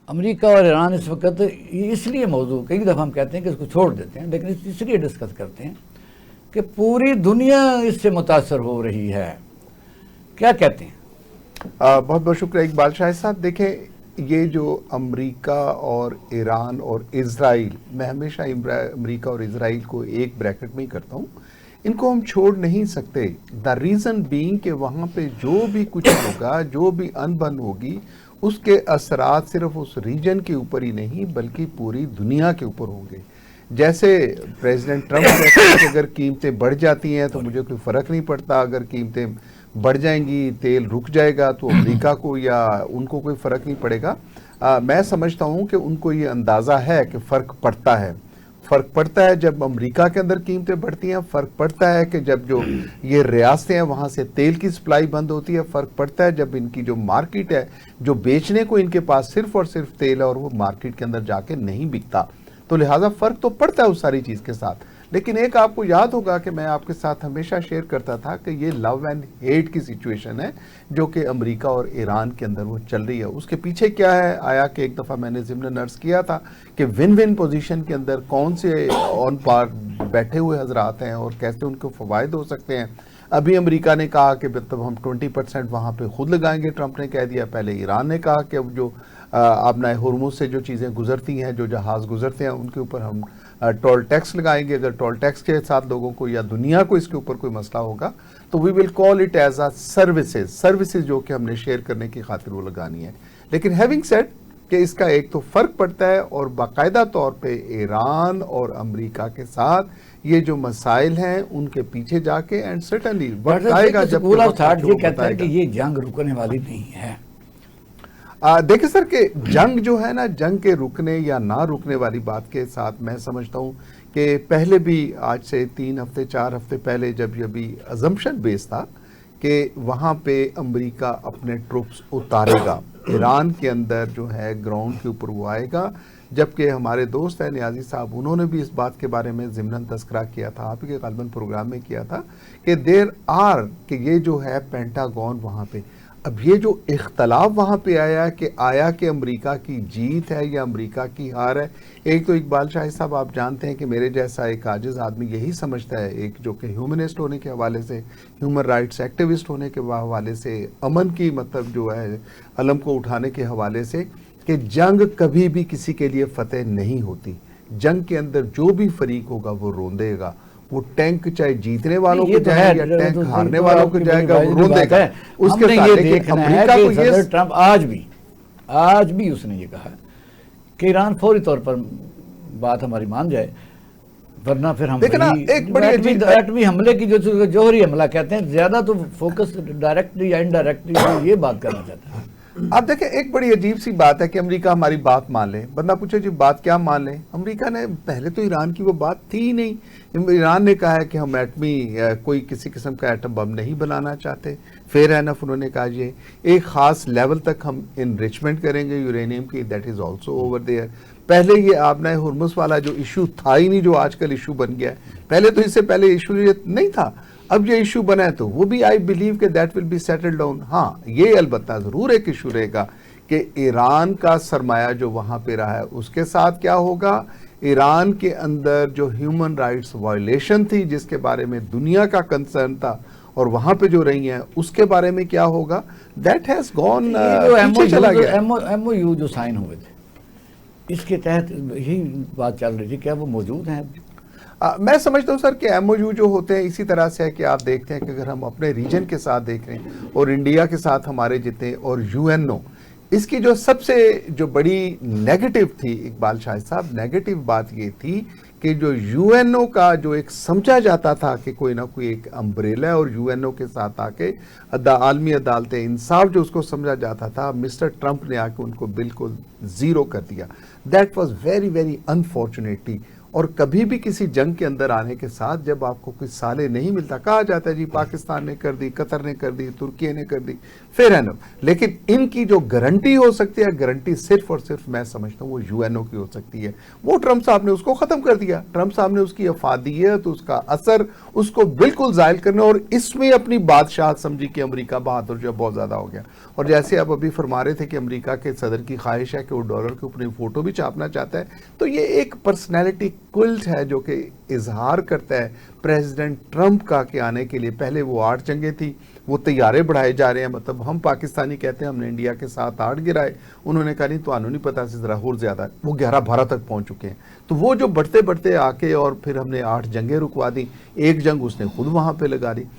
امریکہ اور ایران اس وقت اس لیے موضوع کئی دفعہ ہم کہتے ہیں کہ اس کو چھوڑ دیتے ہیں، لیکن اس لیے ڈسکس کرتے ہیں کہ پوری دنیا اس سے متاثر ہو رہی ہے. کیا کہتے ہیں؟ بہت بہت شکریہ اقبال شاہد صاحب. دیکھیں یہ جو امریکہ اور ایران اور اسرائیل، میں ہمیشہ امریکہ اور اسرائیل کو ایک بریکٹ میں ہی کرتا ہوں، ان کو ہم چھوڑ نہیں سکتے. دا ریزن بینگ کہ وہاں پہ جو بھی کچھ ہوگا، جو بھی انبن ہوگی، اس کے اثرات صرف اس ریجن کے اوپر ہی نہیں بلکہ پوری دنیا کے اوپر ہوں گے. جیسے پریزیڈنٹ ٹرمپ کہتے ہیں کہ اگر قیمتیں بڑھ جاتی ہیں تو مجھے کوئی فرق نہیں پڑتا، اگر قیمتیں بڑھ جائیں گی، تیل رک جائے گا تو امریکہ کو یا ان کو کوئی فرق نہیں پڑے گا. میں سمجھتا ہوں کہ ان کو یہ اندازہ ہے کہ فرق پڑتا ہے. فرق پڑتا ہے جب امریکہ کے اندر قیمتیں بڑھتی ہیں، فرق پڑتا ہے کہ جب جو یہ ریاستیں ہیں وہاں سے تیل کی سپلائی بند ہوتی ہے، فرق پڑتا ہے جب ان کی جو مارکیٹ ہے، جو بیچنے کو ان کے پاس صرف اور صرف تیل ہے اور وہ مارکیٹ کے اندر جا کے نہیں بکتا. تو لہٰذا فرق تو پڑتا ہے اس ساری چیز کے ساتھ. لیکن ایک آپ کو یاد ہوگا کہ میں آپ کے ساتھ ہمیشہ شیئر کرتا تھا کہ یہ لو اینڈ ہیٹ کی سچویشن ہے جو کہ امریکہ اور ایران کے اندر وہ چل رہی ہے. اس کے پیچھے کیا ہے؟ آیا کہ ایک دفعہ میں نے ضمن عرض کیا تھا کہ ون ون پوزیشن کے اندر کون سے آن پار بیٹھے ہوئے حضرات ہیں اور کیسے ان کو فوائد ہو سکتے ہیں. ابھی امریکہ نے کہا کہ مطلب ہم 20% وہاں پہ خود لگائیں گے، ٹرمپ نے کہہ دیا. پہلے ایران نے کہا کہ اب جو اپنا ہرمز سے جو چیزیں گزرتی ہیں، جو جہاز گزرتے ہیں، ان کے اوپر ہم ٹول ٹیکس لگائیں گے. اگر ٹول ٹیکس کے ساتھ لوگوں کو یا دنیا کو اس کے اوپر کوئی مسئلہ ہوگا تو we will call it as a services جو کہ ہم نے شیئر کرنے کی خاطر وہ لگانی ہے. لیکن ہیونگ سیڈ کہ اس کا ایک تو فرق پڑتا ہے اور باقاعدہ طور پہ ایران اور امریکہ کے ساتھ یہ جو مسائل ہیں ان کے پیچھے جا کے اینڈ سرٹنلی وقت آئے گا جب یہ کہتا ہے کہ یہ جنگ رکنے والی نہیں ہے. دیکھیں سر کہ جنگ جو ہے نا، جنگ کے رکنے یا نہ رکنے والی بات کے ساتھ میں سمجھتا ہوں کہ پہلے بھی آج سے 3 ہفتے 4 ہفتے پہلے جب یہ بھی ازمپشن بیس تھا کہ وہاں پہ امریکہ اپنے ٹروپس اتارے گا، ایران کے اندر جو ہے گراؤنڈ کے اوپر وہ آئے گا. جبکہ ہمارے دوست ہیں نیازی صاحب، انہوں نے بھی اس بات کے بارے میں ضمناً تذکرہ کیا تھا، آپ کے غالباً پروگرام میں کیا تھا کہ دیر آر کہ یہ جو ہے پینٹاگون وہاں پہ. اب یہ جو اختلاف وہاں پہ آیا کہ امریکہ کی جیت ہے یا امریکہ کی ہار ہے. ایک تو اقبال شاہد صاحب آپ جانتے ہیں کہ میرے جیسا ایک عاجز آدمی یہی سمجھتا ہے، ایک جو کہ ہیومنسٹ ہونے کے حوالے سے، ہیومن رائٹس ایکٹیوسٹ ہونے کے حوالے سے، امن کی مطلب جو ہے علم کو اٹھانے کے حوالے سے، کہ جنگ کبھی بھی کسی کے لیے فتح نہیں ہوتی. جنگ کے اندر جو بھی فریق ہوگا وہ روندے گا. وہ ٹینک چاہے جیتنے والوں کو جائے یا ٹینک ہارنے والوں کو جائے گا، وہ روندے گا. اس کے ساتھ دیکھنا ہے کہ صدر ٹرمپ آج بھی اس نے یہ کہا کہ ایران فوری طور پر بات ہماری مان جائے، ورنہ پھر ہم ایٹمی حملے کی جو جوہری حملہ کہتے ہیں، زیادہ تو فوکس ڈائریکٹلی یا انڈائریکٹلی یہ بات کرنا چاہتا ہے. آپ دیکھیں ایک بڑی عجیب سی بات ہے کہ امریکہ ہماری بات مان لے. بندہ پوچھے جی بات کیا مان لیں؟ امریکہ نے پہلے تو ایران کی وہ بات تھی ہی نہیں. ایران نے کہا ہے کہ ہم ایٹمی کوئی کسی قسم کا ایٹم بم نہیں بنانا چاہتے. فیر اینف انہوں نے کہا یہ ایک خاص لیول تک ہم انریچمنٹ کریں گے یورینیم کی، that is also over there. پہلے یہ آبنائے ہرمز والا جو ایشو تھا ہی نہیں جو آج کل ایشو بن گیا ہے. پہلے تو اس سے پہلے ایشو یہ نہیں تھا. اب یہ ایشو بنا ہے تو وہ بھی آئی بلیو کہ that will be settle down. ہاں یہ البتہ ضرور ایک ایشو رہے گا کہ ایران کا سرمایہ جو وہاں پہ رہا ہے اس کے ساتھ کیا ہوگا. ایران کے اندر جو ہیومن رائٹس وائلیشن تھی جس کے بارے میں دنیا کا کنسرن تھا اور وہاں پہ جو رہی ہیں اس کے بارے میں کیا ہوگا. دیٹ ہیز گون پیچھے چلا گیا. ایم او یو جو سائن ہوئے تھے اس کے تحت یہی بات چل رہی تھی، کیا وہ موجود ہیں؟ میں سمجھتا ہوں سر کہ ایم او یو جو ہوتے ہیں اسی طرح سے ہے کہ آپ دیکھتے ہیں کہ اگر ہم اپنے ریجن کے ساتھ دیکھ رہے ہیں اور انڈیا کے ساتھ ہمارے جتنے اور یو این او، اس کی جو سب سے جو بڑی نیگیٹو تھی اقبال شاہد صاحب، نیگیٹو بات یہ تھی کہ جو یو این او کا جو ایک سمجھا جاتا تھا کہ کوئی نہ کوئی ایک امبریلا اور یو این او کے ساتھ آ کے عالمی عدالت انصاف جو اس کو سمجھا جاتا تھا، مسٹر ٹرمپ نے آ کے ان کو بالکل زیرو کر دیا. That was very very unfortunately. اور کبھی بھی کسی جنگ کے اندر آنے کے ساتھ جب آپ کو کوئی صالح نہیں ملتا، کہا جاتا ہے جی پاکستان نے کر دی، قطر نے کر دی، ترکیہ نے کر دی، فیر اینف، لیکن ان کی جو گارنٹی ہو سکتی ہے، گارنٹی صرف اور صرف میں سمجھتا ہوں وہ یو این او کی ہو سکتی ہے۔ وہ ٹرمپ صاحب نے اس کو ختم کر دیا، ٹرمپ صاحب نے اس کی افادیت، اس کا اثر، اس کو بالکل زائل کرنے، اور اس میں اپنی بادشاہت سمجھی کہ امریکہ بہادر جو بہت زیادہ ہو گیا۔ اور جیسے آپ ابھی فرما رہے تھے کہ امریکہ کے صدر کی خواہش ہے کہ وہ ڈالر کے اوپر فوٹو بھی چھاپنا چاہتا ہے، تو یہ ایک پرسنالٹی کلٹ ہے جو کہ اظہار کرتا ہے پریزیڈنٹ ٹرمپ کا کہ آنے کے لیے پہلے وہ 8 جنگیں تھی، وہ طیارے بڑھائے جا رہے ہیں، مطلب ہم پاکستانی کہتے ہیں ہم نے انڈیا کے ساتھ 8 گرائے، انہوں نے کہا نہیں تو آنو نہیں پتا سے ذرا اور زیادہ، وہ 11-12 تک پہنچ چکے ہیں۔ تو وہ جو بڑھتے بڑھتے آ کے اور پھر ہم نے 8 جنگیں رکوا دی، ایک جنگ اس نے خود وہاں پہ لگا دی۔